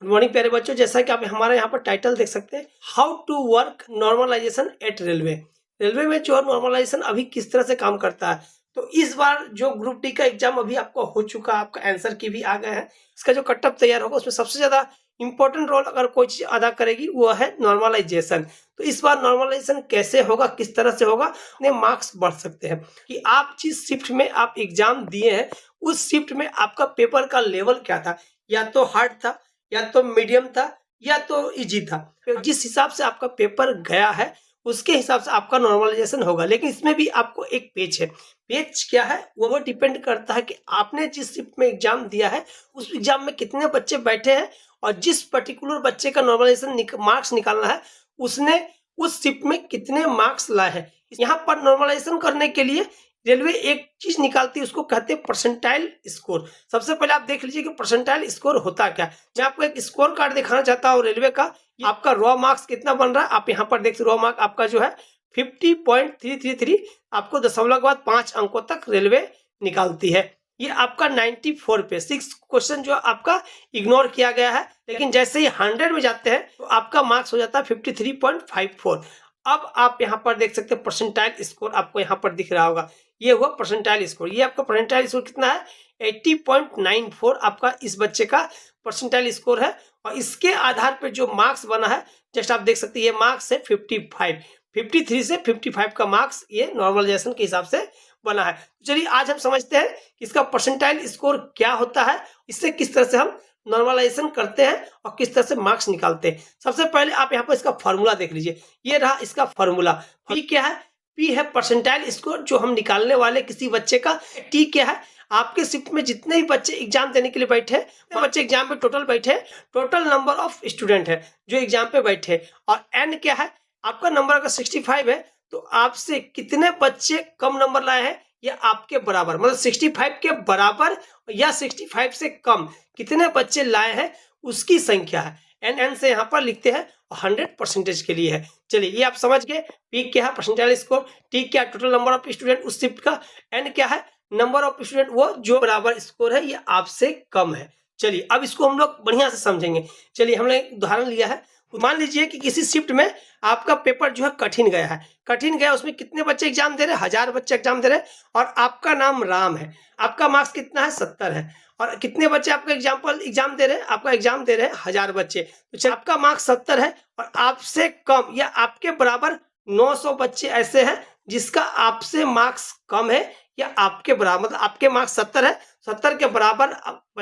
Good morning प्यारे बच्चों, जैसा कि आप हमारे यहाँ पर टाइटल देख सकते हैं, how to work normalization at railway. Railway में जो है नॉर्मलाइजेशन अभी किस तरह से काम करता है। तो इस बार जो ग्रुप डी का एग्जाम अभी आपका हो चुका है, आपका आंसर की भी आ गए हैं, इसका जो कटअप तैयार होगा उसमें सबसे ज्यादा इंपॉर्टेंट रोल अगर कोई चीज अदा करेगी वो है नॉर्मलाइजेशन। तो इस बार नॉर्मलाइजेशन कैसे होगा, किस तरह से होगा, अपने मार्क्स बढ़ सकते हैं कि आप जिस शिफ्ट में आप एग्जाम दिए हैं उस शिफ्ट में आपका पेपर का लेवल क्या था, या तो हार्ड था, या तो मीडियम था, या तो इजी था। जिस हिसाब से आपका पेपर गया है उसके हिसाब से आपका नॉर्मलाइजेशन होगा। लेकिन इसमें भी आपको एक पेज है। पेज क्या है वो डिपेंड करता है कि आपने जिस शिफ्ट में एग्जाम दिया है उस एग्जाम में कितने बच्चे बैठे हैं और जिस पर्टिकुलर बच्चे का नॉर्मलाइजेशन मार्क्स निकालना है उसने उस शिफ्ट में कितने मार्क्स लाए हैं। यहाँ पर नॉर्मलाइजेशन करने के लिए रेलवे एक चीज निकालती है, उसको कहते हैं परसेंटाइल स्कोर। सबसे पहले आप देख लीजिए कि परसेंटाइल स्कोर होता क्या है। मैं आपको एक स्कोर कार्ड दिखाना चाहता हूँ रेलवे का। आपका रॉ मार्क्स कितना बन रहा है, आप यहाँ पर देख रॉ मार्क आपका जो है 50.333, आपको दशमलव के बाद 5 अंकों तक रेलवे निकालती है। ये आपका 94 पे 6 क्वेश्चन जो आपका इग्नोर किया गया है, लेकिन जैसे ही 100 में जाते हैं तो आपका मार्क्स हो जाता है 53.54। अब आप यहाँ पर देख सकते हैं परसेंटाइल स्कोर आपको यहाँ पर दिख रहा होगा, ये हुआ परसेंटाइल स्कोर। ये आपका परसेंटाइल स्कोर कितना है 80.94 आपका इस बच्चे का परसेंटाइल स्कोर है। और इसके आधार पर जो मार्क्स बना है जस्ट आप देख सकते हैं, ये मार्क्स है 55, 53 से 55 का मार्क्स ये नॉर्मलाइजेशन के हिसाब से बना है। चलिए आज हम समझते हैं कि इसका परसेंटाइल स्कोर क्या होता है, इससे किस तरह से हम नॉर्मलाइजेशन करते हैं और किस तरह से मार्क्स निकालते हैं। सबसे पहले आप यहाँ पर इसका फॉर्मूला देख लीजिए, ये रहा इसका फॉर्मूला। पी क्या है, पी है परसेंटाइल स्कोर जो हम निकालने वाले किसी बच्चे का। टी क्या है, आपके शिफ्ट में जितने भी बच्चे एग्जाम देने के लिए बैठे हैं, बच्चे एग्जाम पे टोटल बैठे, टोटल नंबर ऑफ स्टूडेंट है जो एग्जाम पे बैठे। और एन क्या है, आपका नंबर अगर 65 है तो आपसे कितने बच्चे कम नंबर लाए हैं या आपके बराबर, मतलब 65 के बराबर या 65 से कम कितने बच्चे लाए हैं उसकी संख्या है। एन से यहाँ पर लिखते हैं 100% के लिए है। चलिए ये आप समझ गए। पी क्या है परसेंटाइल स्कोर, टी क्या टोटल नंबर ऑफ स्टूडेंट उस शिफ्ट का, एन क्या है नंबर ऑफ स्टूडेंट वो जो बराबर स्कोर है ये आपसे कम है। चलिए अब इसको हम लोग बढ़िया से समझेंगे। चलिए हमने एक उदाहरण लिया है। मान लीजिए कि किसी शिफ्ट में आपका पेपर जो है कठिन गया है, कठिन गया, उसमें कितने बच्चे एग्जाम दे रहे हैं, 1000 बच्चे एग्जाम दे रहे हैं और आपका नाम राम है, आपका मार्क्स कितना है 70 है। और कितने बच्चे आपका एग्जाम दे रहे हैं, आपका एग्जाम दे रहे हैं 1000 बच्चे। तो चलिए आपका मार्क्स 70 है और आपसे कम या आपके बराबर 900 बच्चे ऐसे हैं जिसका आपसे मार्क्स कम है या आपके बराबर, मतलब आपके मार्क्स 70 है, 70 के बराबर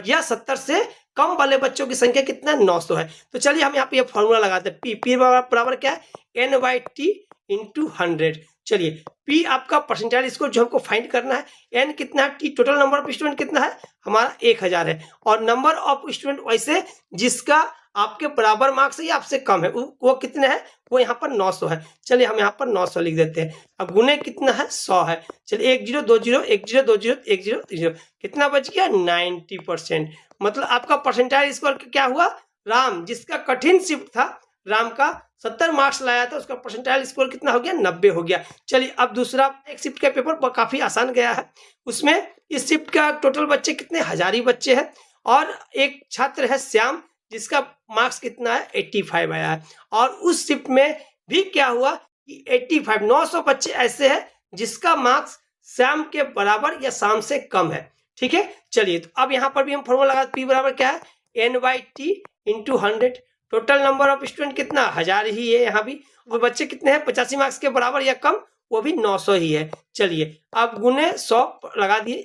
या 70 से कम वाले बच्चों की संख्या कितना है 900 है। तो चलिए हम यहाँ पे ये फॉर्मूला लगाते हैं। पी बराबर क्या है n/t × 100। चलिए पी आपका परसेंटाइल स्कोर जो हमको फाइंड करना है, एन कितना है, T total number of student कितना है हमारा 1000 है, और नंबर ऑफ स्टूडेंट वैसे जिसका आपके बराबर मार्क्स है या आपसे कम है वो कितने हैं, वो यहाँ पर 900 है। चलिए हम यहाँ पर 900 लिख देते हैं। अब गुने कितना है 100 है। चलिए 1020 कितना बच गया 90%। मतलब आपका परसेंटाइल स्कोर क्या हुआ, राम जिसका कठिन शिफ्ट था, राम का 70 मार्क्स लाया था, उसका परसेंटाइल स्कोर कितना हो गया 90 हो गया। चलिए अब दूसरा एक शिफ्ट का पेपर काफी आसान गया है, उसमें इस शिफ्ट का टोटल बच्चे कितने 1000 ही बच्चे हैं और एक छात्र है श्याम जिसका मार्क्स कितना है 85 आया है। और उस शिफ्ट में भी क्या हुआ कि 85 900 बच्चे ऐसे हैं जिसका मार्क्स श्याम के बराबर या श्याम से कम है। ठीक है, चलिए तो अब यहाँ पर भी हम फॉर्मूला लगा, पी बराबर क्या है n/t × 100। Total number of student कितना 1000 ही है, यहाँ भी वो बच्चे कितने हैं 85 मार्क्स के बराबर या कम, वो भी 900 ही है। चलिए अब गुने 100 लगा दिए,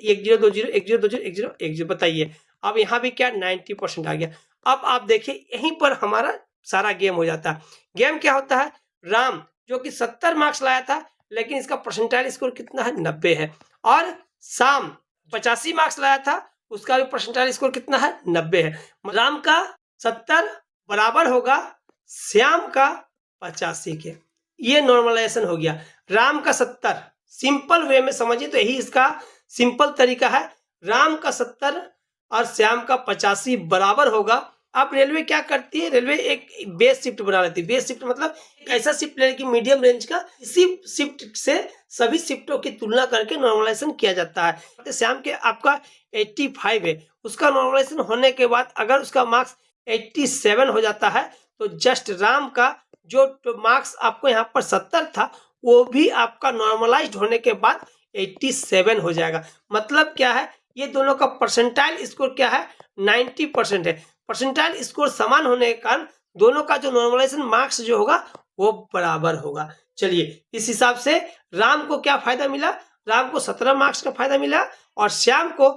1020 बताइए। अब यहाँ भी क्या 90% आ गया। अब आप देखिए यहीं पर हमारा सारा गेम हो जाता है। गेम क्या होता है, राम जो कि 70 मार्क्स लाया था लेकिन इसका परसेंटाइल स्कोर कितना है 90 है, और शाम 85 मार्क्स लाया था उसका भी परसेंटाइल स्कोर कितना है 90 है। राम का 70 बराबर होगा श्याम का 85 के। ये नॉर्मलाइजेशन हो गया। राम का 70 सिंपल वे में समझिए तो यही इसका सिंपल तरीका है। राम का 70 और श्याम का 85 बराबर होगा। अब रेलवे क्या करती है, रेलवे एक बेस शिफ्ट बना लेती है। बेस शिफ्ट मतलब एक ऐसा शिफ्ट लेने की मीडियम रेंज का, इसी शिफ्ट से सभी शिफ्टों की तुलना करके नॉर्मलाइजेशन किया जाता है। श्याम के आपका 85 है, उसका नॉर्मलाइजेशन होने के बाद अगर उसका मार्क्स 87 हो जाता है, तो जस्ट राम का जो मार्क्स आपको यहाँ पर 70 था वो भी आपका नॉर्मलाइज्ड होने के बाद 87 हो जाएगा। मतलब क्या है, ये दोनों का परसेंटाइल स्कोर क्या है, 90% है। परसेंटाइल स्कोर समान होने के कारण दोनों का जो नॉर्मलाइजेशन मार्क्स जो होगा वो बराबर होगा। चलिए, इस हिसाब से राम को क्या फायदा मिला, राम को 17 मार्क्स का फायदा मिला और श्याम को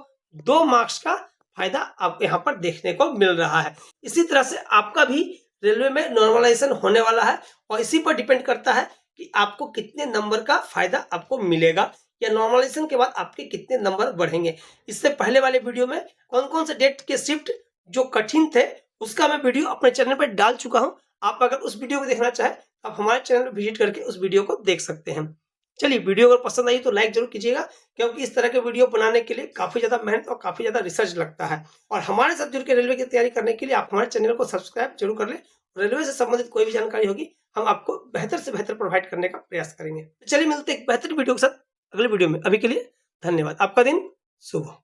2 मार्क्स का फायदा आपको यहाँ पर देखने को मिल रहा है। इसी तरह से आपका भी रेलवे में नॉर्मलाइजेशन होने वाला है और इसी पर डिपेंड करता है कि आपको कितने नंबर का फायदा आपको मिलेगा या नॉर्मलाइजेशन के बाद आपके कितने नंबर बढ़ेंगे। इससे पहले वाले वीडियो में कौन कौन से डेट के शिफ्ट जो कठिन थे उसका मैं वीडियो अपने चैनल पर डाल चुका हूं। आप अगर उस वीडियो को देखना चाहें आप हमारे चैनल पर विजिट करके उस वीडियो को देख सकते हैं। चलिए, वीडियो अगर पसंद आई तो लाइक जरूर कीजिएगा, क्योंकि इस तरह के वीडियो बनाने के लिए काफी ज्यादा मेहनत और काफी ज्यादा रिसर्च लगता है। और हमारे साथ जुड़ के रेलवे की तैयारी करने के लिए आप हमारे चैनल को सब्सक्राइब जरूर कर ले। रेलवे से संबंधित कोई भी जानकारी होगी हम आपको बेहतर से बेहतर प्रोवाइड करने का प्रयास करेंगे। चलिए, मिलते हैं एक बेहतर वीडियो के साथ अगले वीडियो में। अभी के लिए धन्यवाद। आपका दिन शुभ हो।